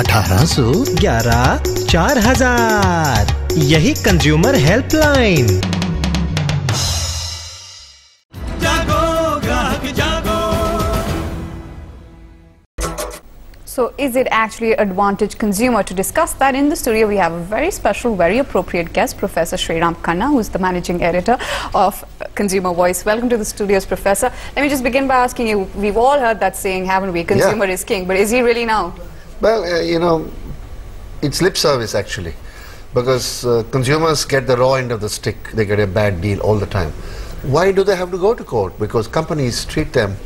1811 4000। यही consumer helpline. So is it actually an advantage consumer? To discuss that in the studio, we have a very special, very appropriate guest, Prof.S.R.Khanna, who is the managing editor of Consumer Voice. Welcome to the studios, Professor. Let me just begin by asking you, we've all heard that saying, haven't we? Consumer is king, but is he really now? Well, you know, it's lip service actually, because consumers get the raw end of the stick. They get a bad deal all the time. Why do they have to go to court? Because companies treat them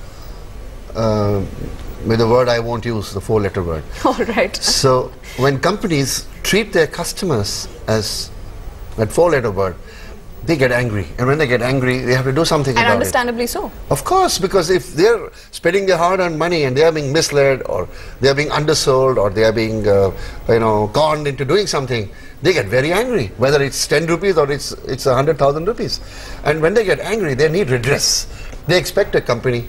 with a word I won't use, the four-letter word. All right. So when companies treat their customers as that four-letter word, they get angry. And when they get angry, they have to do something about it. And understandably so. Of course, because if they're spending their hard-earned money and they are being misled, or they are being undersold, or they are being, conned into doing something, they get very angry. Whether it's 10 rupees or it's 100,000 rupees. And when they get angry, they need redress. They expect a company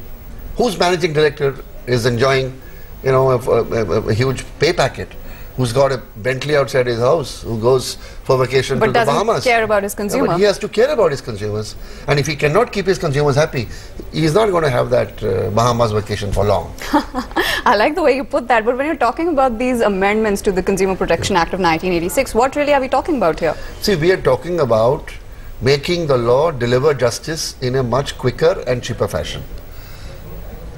whose managing director is enjoying, a huge pay packet, who's got a Bentley outside his house, who goes for vacation to the Bahamas. But doesn't care about his consumer. No, but he has to care about his consumers. And if he cannot keep his consumers happy, he's not going to have that Bahamas vacation for long. I like the way you put that. But when you're talking about these amendments to the Consumer Protection Act of 1986, what really are we talking about here? See, we are talking about making the law deliver justice in a much quicker and cheaper fashion.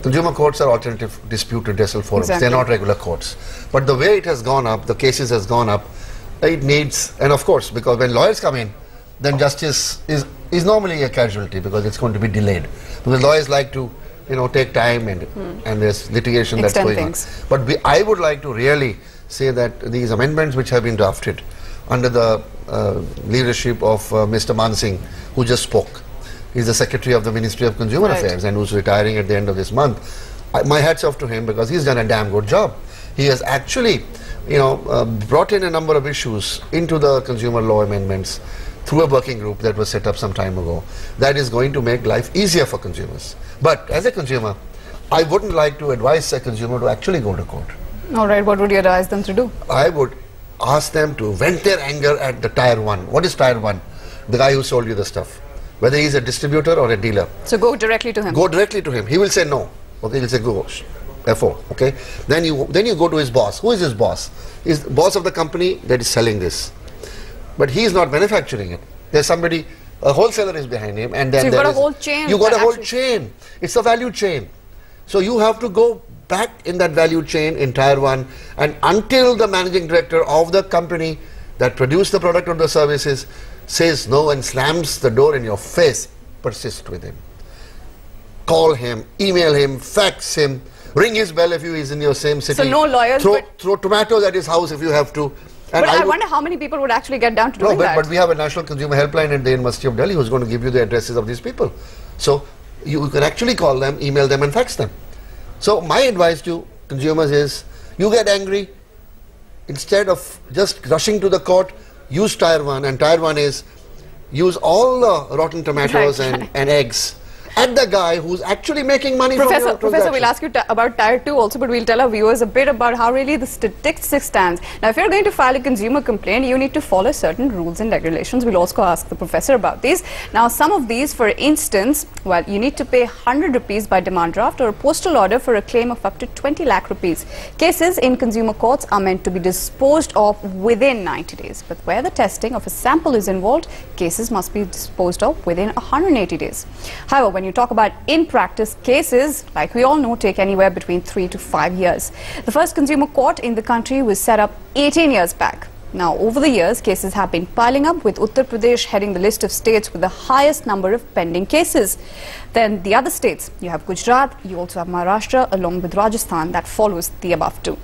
Consumer courts are alternative dispute redressal forums. Exactly. They're not regular courts. But the way it has gone up, the cases has gone up, it needs, and of course, because when lawyers come in, then justice is normally a casualty, because it's going to be delayed. Because lawyers like to, take time, and there's litigation that's going on. But I would like to really say that these amendments which have been drafted under the leadership of Mr. Mansingh, who just spoke. He's the Secretary of the Ministry of Consumer Affairs and who's retiring at the end of this month. My hat's off to him, because he's done a damn good job. He has actually, brought in a number of issues into the consumer law amendments through a working group that was set up some time ago. That is going to make life easier for consumers. But as a consumer, I wouldn't like to advise a consumer to actually go to court. All right, what would you advise them to do? I would ask them to vent their anger at the Tier 1. What is Tier 1? The guy who sold you the stuff. Whether he's a distributor or a dealer. So go directly to him. Go directly to him. He will say no. Okay, he'll say go. Therefore, okay. Then you go to his boss. Who is his boss? He's the boss of the company that is selling this. But he is not manufacturing it. There's somebody, a wholesaler is behind him, and then so you've got a whole chain. You've got a whole chain. It's a value chain. So you have to go back in that value chain in Tier 1, and until the managing director of the company that produced the product or the services says no and slams the door in your face, persist with him. Call him, email him, fax him, ring his bell if he is in your same city. So no lawyers. Throw tomatoes at his house if you have to. And but I wonder how many people would actually get down to doing that. But we have a National Consumer Helpline at the University of Delhi who's going to give you the addresses of these people. So you can actually call them, email them and fax them. So my advice to consumers is, you get angry, instead of just rushing to the court, use Tier 1, and Tier 1 is use all the rotten tomatoes and eggs at the guy who's actually making money from your transaction. Professor, we'll ask you about Tier 2 also, but we'll tell our viewers a bit about how really the statistic stands. Now, if you're going to file a consumer complaint, you need to follow certain rules and regulations. We'll also ask the professor about these. Now, some of these, for instance, well, you need to pay 100 rupees by demand draft or a postal order for a claim of up to 20 lakh rupees. Cases in consumer courts are meant to be disposed of within 90 days. But where the testing of a sample is involved, cases must be disposed of within 180 days. However, when you talk about in practice, cases, like we all know, take anywhere between 3 to 5 years. The first consumer court in the country was set up 18 years back. Now, over the years, cases have been piling up, with Uttar Pradesh heading the list of states with the highest number of pending cases. Then the other states, you have Gujarat, you also have Maharashtra, along with Rajasthan, that follows the above two.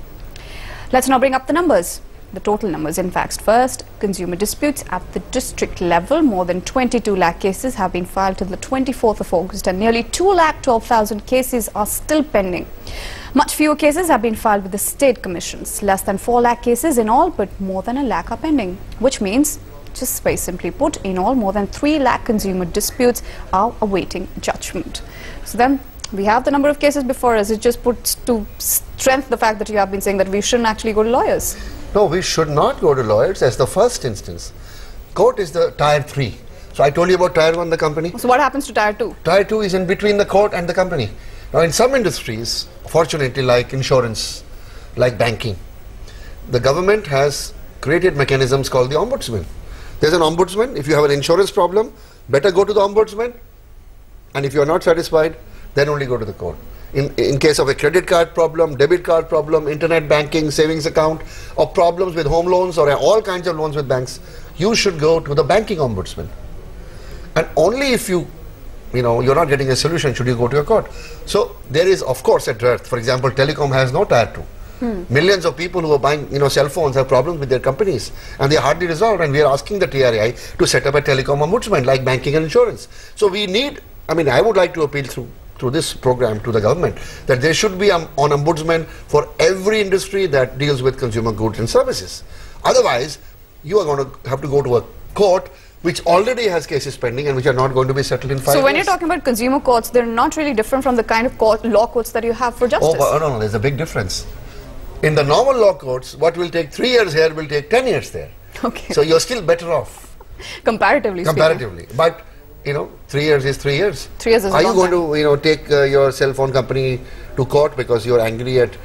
Let's now bring up the numbers. The total numbers, in fact. First, consumer disputes at the district level. More than 22 lakh cases have been filed till the 24th of August, and nearly 2,12,000 cases are still pending. Much fewer cases have been filed with the state commissions. Less than 4 lakh cases in all, but more than 1 lakh are pending, which means, just very simply put, in all, more than 3 lakh consumer disputes are awaiting judgment. So then, We have the number of cases before us. It just puts to strength the fact that you have been saying that we shouldn't actually go to lawyers. No, we should not go to lawyers as the first instance. Court is the tier 3. So I told you about tier 1, the company. So what happens to tier 2? Tier 2 is in between the court and the company. Now in some industries, fortunately like insurance, like banking, the government has created mechanisms called the ombudsman. There's an ombudsman. If you have an insurance problem, better go to the ombudsman. And if you are not satisfied, then only go to the court. In case of a credit card problem, debit card problem, internet banking, savings account, or problems with home loans or all kinds of loans with banks, you should go to the banking ombudsman. And only if you're not getting a solution should you go to a court. So there is of course a dearth. For example, telecom has no tier 2. Millions of people who are buying cell phones have problems with their companies and they are hardly resolved, and we are asking the TRAI to set up a telecom ombudsman like banking and insurance. So we need, I would like to appeal through this program to the government that there should be an ombudsman for every industry that deals with consumer goods and services. Otherwise, you are going to have to go to a court which already has cases pending and which are not going to be settled in 5 years. So when you're talking about consumer courts, they're not really different from the kind of law courts that you have for justice. Oh, no, there's a big difference. In the normal law courts, what will take 3 years here will take 10 years there. Okay. So you're still better off. Comparatively speaking. But 3 years is 3 years. 3 years is Are you going time. to take your cell phone company to court because you're angry at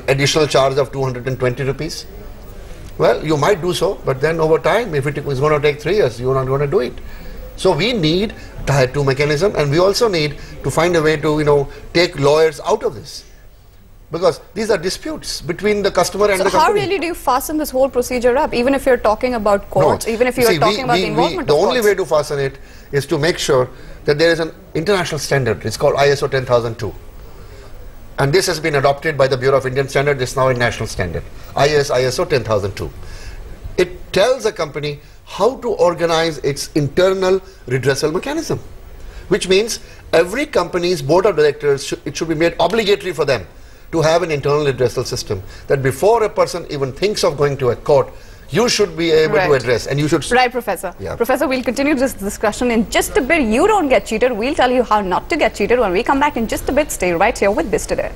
additional charge of 220 rupees? Well, you might do so, but then over time, if it is going to take 3 years, you're not going to do it. So we need tier 2 mechanism, and we also need to find a way to take lawyers out of this. Because these are disputes between the customer and the company. So how really do you fasten this whole procedure up, even if you're talking about courts, even if you're talking about the involvement of courts? The only courts? way to fasten it is to make sure that there is an international standard. It's called ISO 10002. And this has been adopted by the Bureau of Indian Standards. It's now a national standard. ISO 10002. It tells a company how to organize its internal redressal mechanism. Which means every company's board of directors, it should be made obligatory for them to have an internal redressal system, that before a person even thinks of going to a court, you should be able to address, and you should... Right, Professor. Yeah. Professor, we'll continue this discussion in just a bit. You don't get cheated. We'll tell you how not to get cheated when we come back in just a bit. Stay right here with Biz Today.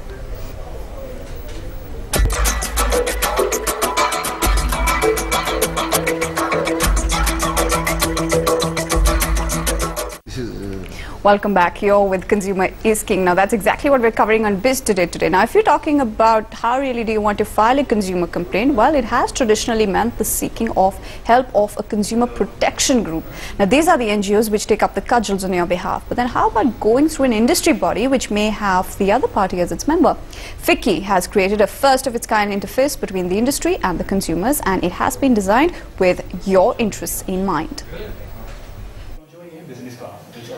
Welcome back. Here with Consumer is King. Now that's exactly what we're covering on Biz Today. Now if you're talking about how really do you want to file a consumer complaint, well, it has traditionally meant the seeking of help of a consumer protection group. Now these are the NGOs which take up the cudgels on your behalf. But then how about going through an industry body which may have the other party as its member? FICCI has created a first of its kind interface between the industry and the consumers, and it has been designed with your interests in mind.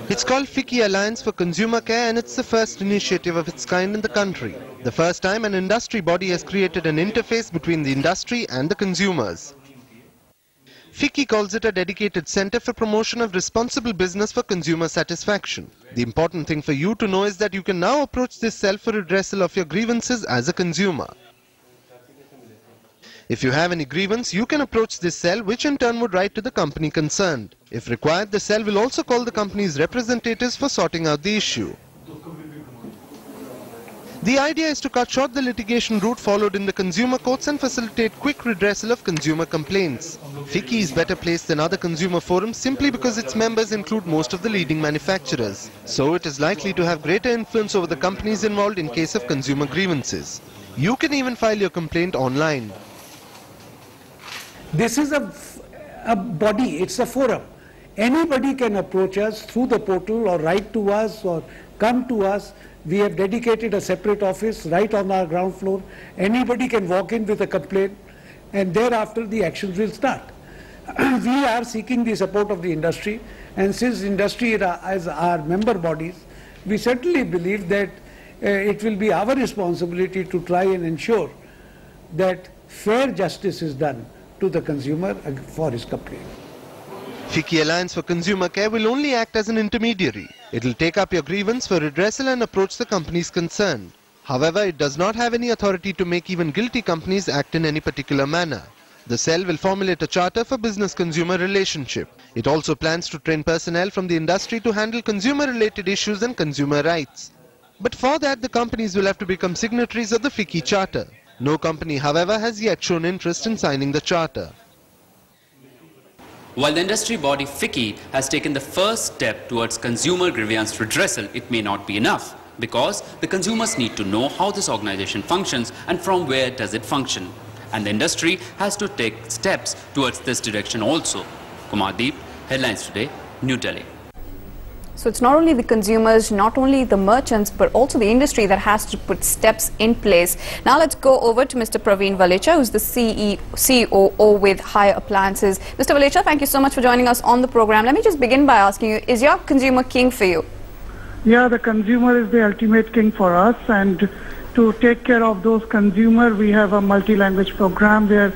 It's called FICCI Alliance for Consumer Care, and it's the first initiative of its kind in the country. The first time an industry body has created an interface between the industry and the consumers. FICCI calls it a dedicated center for promotion of responsible business for consumer satisfaction. The important thing for you to know is that you can now approach this cell for redressal of your grievances as a consumer. If you have any grievance, you can approach this cell, which in turn would write to the company concerned. If required, the cell will also call the company's representatives for sorting out the issue. The idea is to cut short the litigation route followed in the consumer courts and facilitate quick redressal of consumer complaints. FICCI is better placed than other consumer forums simply because its members include most of the leading manufacturers. So it is likely to have greater influence over the companies involved in case of consumer grievances. You can even file your complaint online. This is a body, it's a forum. Anybody can approach us through the portal or write to us or come to us. We have dedicated a separate office right on our ground floor. Anybody can walk in with a complaint, and thereafter the actions will start. We are seeking the support of the industry, and since industry is our member bodies, we certainly believe that it will be our responsibility to try and ensure that fair justice is done to the consumer for his complaint. FICCI Alliance for Consumer Care will only act as an intermediary. It will take up your grievance for redressal and approach the companies concerned. However, it does not have any authority to make even guilty companies act in any particular manner. The cell will formulate a charter for business-consumer relationship. It also plans to train personnel from the industry to handle consumer-related issues and consumer rights. But for that, the companies will have to become signatories of the FICCI Charter. No company, however, has yet shown interest in signing the charter. While the industry body FICCI has taken the first step towards consumer grievance redressal, it may not be enough, because the consumers need to know how this organization functions and from where does it function. And the industry has to take steps towards this direction also. Kumardeep, Headlines Today, New Delhi. So it's not only the consumers, not only the merchants, but also the industry that has to put steps in place. Now let's go over to Mr. Praveen Valecha, who's the COO with Hire Appliances. Mr. Valecha, thank you so much for joining us on the program. Let me just begin by asking you, is your consumer king for you? Yeah, the consumer is the ultimate king for us, and to take care of those consumers, we have a multi-language program where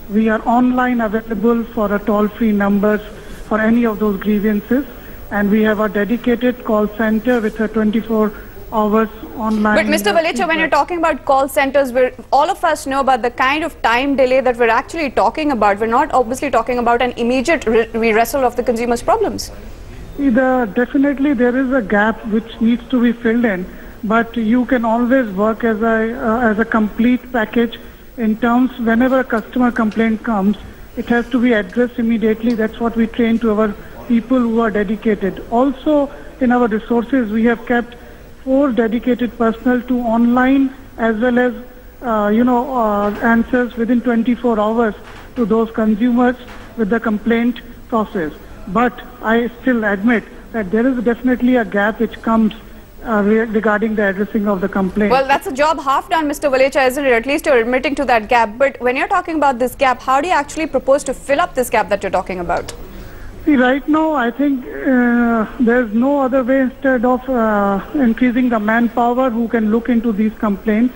we are online available for a toll-free numbers for any of those grievances. And we have a dedicated call center with a 24 hours online. But Mr. Valecha, when you're talking about call centers, where all of us know about the kind of time delay that we're actually talking about, we're not obviously talking about an immediate redressal of the consumer's problems. Definitely there is a gap which needs to be filled in, but you can always work as a complete package in terms whenever a customer complaint comes, it has to be addressed immediately. That's what we train to our people who are dedicated. Also, in our resources, we have kept 4 dedicated personnel to online as well as, answers within 24 hours to those consumers with the complaint process. But I still admit that there is definitely a gap which comes regarding the addressing of the complaint. Well, that's a job half done, Mr. Valecha, isn't it? At least you're admitting to that gap. But when you're talking about this gap, how do you actually propose to fill up this gap that you're talking about? See, right now, I think there's no other way instead of increasing the manpower who can look into these complaints,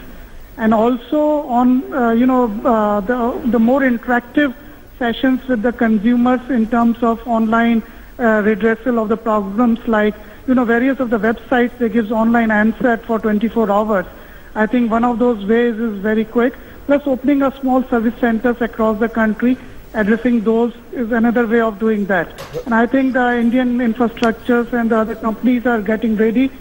and also on, the more interactive sessions with the consumers in terms of online redressal of the problems, like, various of the websites, they gives online answer for 24 hours. I think one of those ways is very quick. Plus, opening a small service centers across the country, addressing those is another way of doing that. And I think the Indian infrastructures and the other companies are getting ready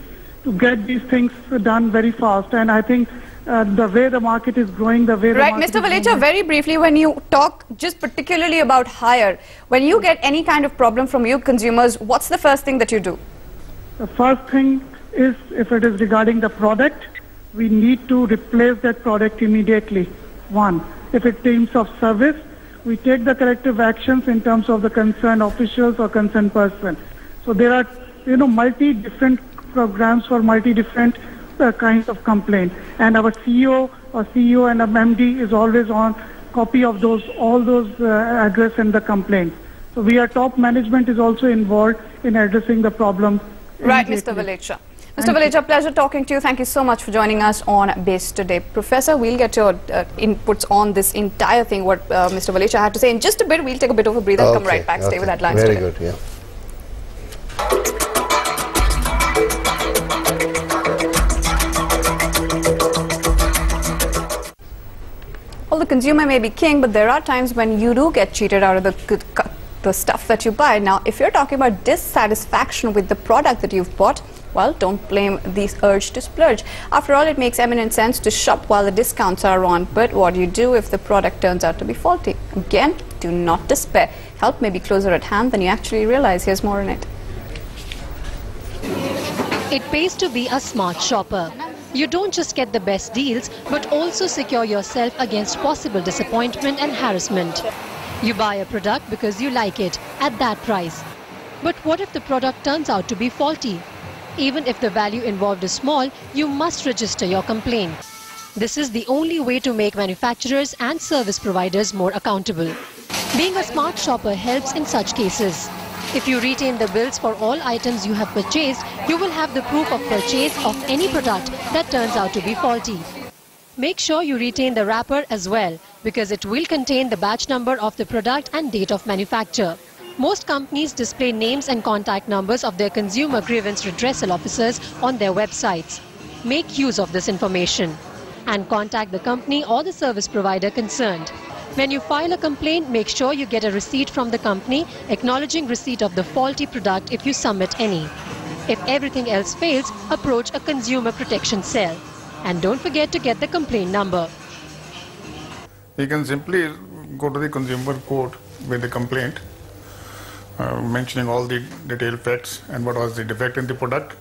to get these things done very fast. And I think the way the market is growing, the way the Right, Mr. Valecha, very briefly, when you talk just particularly about Hire, when you get any kind of problem from you consumers, what's the first thing that you do? The first thing is, if it is regarding the product, we need to replace that product immediately. One, if it's terms of service, we take the corrective actions in terms of the concerned officials or concerned person. So there are, multi-different programs for multi-different kinds of complaints. And our CEO and our MD is always on copy of all those address and the complaints. So top management is also involved in addressing the problem. Right, Mr. Valecha. Mr. Valecha, pleasure talking to you. Thank you so much for joining us on Base Today. Professor, we'll get your inputs on this entire thing, what Mr. Valecha had to say. In just a bit, we'll take a bit of a breather and come right back. Stay with Headlines Very Today. good, yeah. Well, the consumer may be king, but there are times when you do get cheated out of the stuff that you buy. Now, if you're talking about dissatisfaction with the product that you've bought, well, don't blame the urge to splurge. After all, it makes eminent sense to shop while the discounts are on. But what do you do if the product turns out to be faulty? Again, do not despair. Help may be closer at hand than you actually realize. Here's more on it. It pays to be a smart shopper. You don't just get the best deals, but also secure yourself against possible disappointment and harassment. You buy a product because you like it at that price. But what if the product turns out to be faulty? Even if the value involved is small, you must register your complaint. This is the only way to make manufacturers and service providers more accountable. Being a smart shopper helps in such cases. If you retain the bills for all items you have purchased, you will have the proof of purchase of any product that turns out to be faulty. Make sure you retain the wrapper as well, because it will contain the batch number of the product and date of manufacture. Most companies display names and contact numbers of their consumer grievance redressal officers on their websites. Make use of this information and contact the company or the service provider concerned. When you file a complaint, make sure you get a receipt from the company acknowledging receipt of the faulty product if you submit any. If everything else fails, approach a consumer protection cell. And don't forget to get the complaint number. You can simply go to the consumer court with the complaint, mentioning all the detailed facts and what was the defect in the product.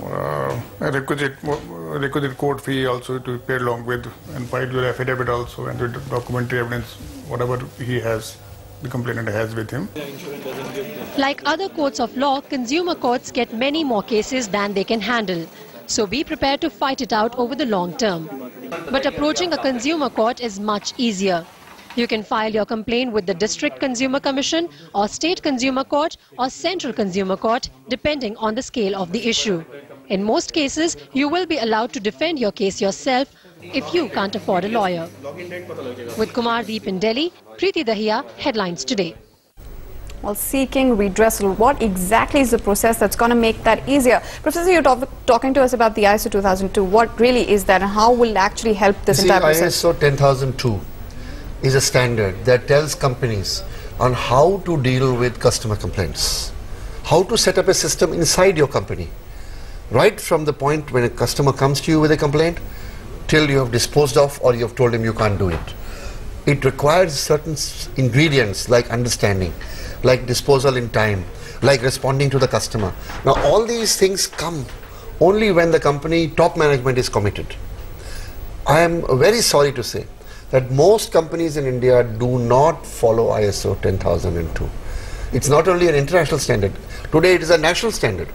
A requisite court fee also to be paid along with, and file your affidavit also, and the documentary evidence, whatever he has, the complainant has with him. Like other courts of law, consumer courts get many more cases than they can handle. So be prepared to fight it out over the long term. But approaching a consumer court is much easier. You can file your complaint with the District Consumer Commission or State Consumer Court or Central Consumer Court, depending on the scale of the issue. In most cases, you will be allowed to defend your case yourself if you can't afford a lawyer. With Kumar Deep in Delhi, Preeti Dahiya, Headlines Today. Well, seeking redressal, what exactly is the process that's going to make that easier? Professor, you're talking to us about the ISO 2002. What really is that, and how will it actually help this entire process? ISO 10002 is a standard that tells companies on how to deal with customer complaints, how to set up a system inside your company, right from the point when a customer comes to you with a complaint till you have disposed of or you have told him you can't do it. It requires certain ingredients like understanding, like disposal in time, like responding to the customer. Now all these things come only when the company top management is committed. I am very sorry to say that most companies in India do not follow ISO 10002. It's not only an international standard, today it is a national standard.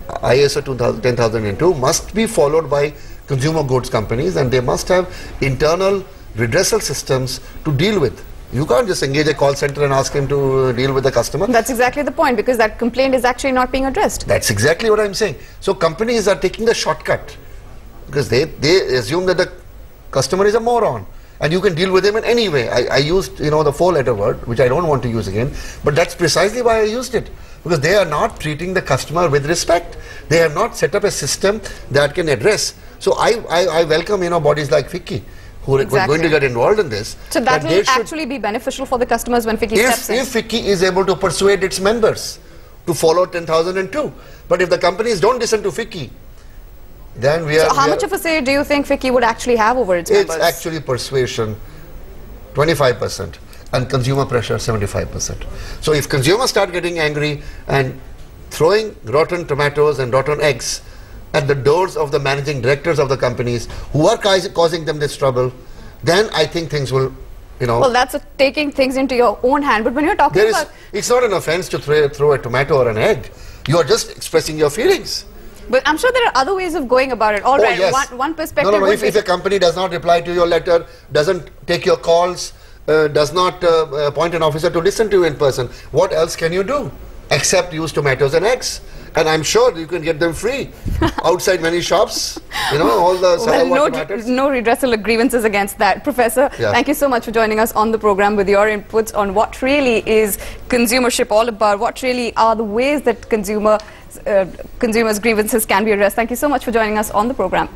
ISO 10002 must be followed by consumer goods companies, and they must have internal redressal systems to deal with. You can't just engage a call center and ask him to deal with the customer. That's exactly the point, because that complaint is actually not being addressed. That's exactly what I'm saying. So companies are taking the shortcut because they assume that the customer is a moron and you can deal with him in any way. I used, the 4-letter word, which I don't want to use again, but that's precisely why I used it, because they are not treating the customer with respect. They have not set up a system that can address. So I welcome, bodies like FICCI who are going to get involved in this. So that will actually be beneficial for the customers when FICCI steps in. If FICCI is able to persuade its members to follow 10002, but if the companies don't listen to FICCI, then we are... So how much of a say do you think FICCI would actually have over its members? It's actually persuasion 25% and consumer pressure 75%. So if consumers start getting angry and throwing rotten tomatoes and rotten eggs at the doors of the managing directors of the companies who are causing them this trouble, then I think things will, Well, that's taking things into your own hand. But when you're talking about... It's not an offense to throw a tomato or an egg. You are just expressing your feelings. But I'm sure there are other ways of going about it. All right, yes. one perspective No, if a company does not reply to your letter, doesn't take your calls, does not appoint an officer to listen to you in person, what else can you do except use tomatoes and eggs? And I'm sure you can get them free outside many shops, all the tomatoes. No redressal grievances against that. Professor, thank you so much for joining us on the program with your inputs on what really is consumership all about, what really are the ways that consumers' grievances can be addressed. Thank you so much for joining us on the program.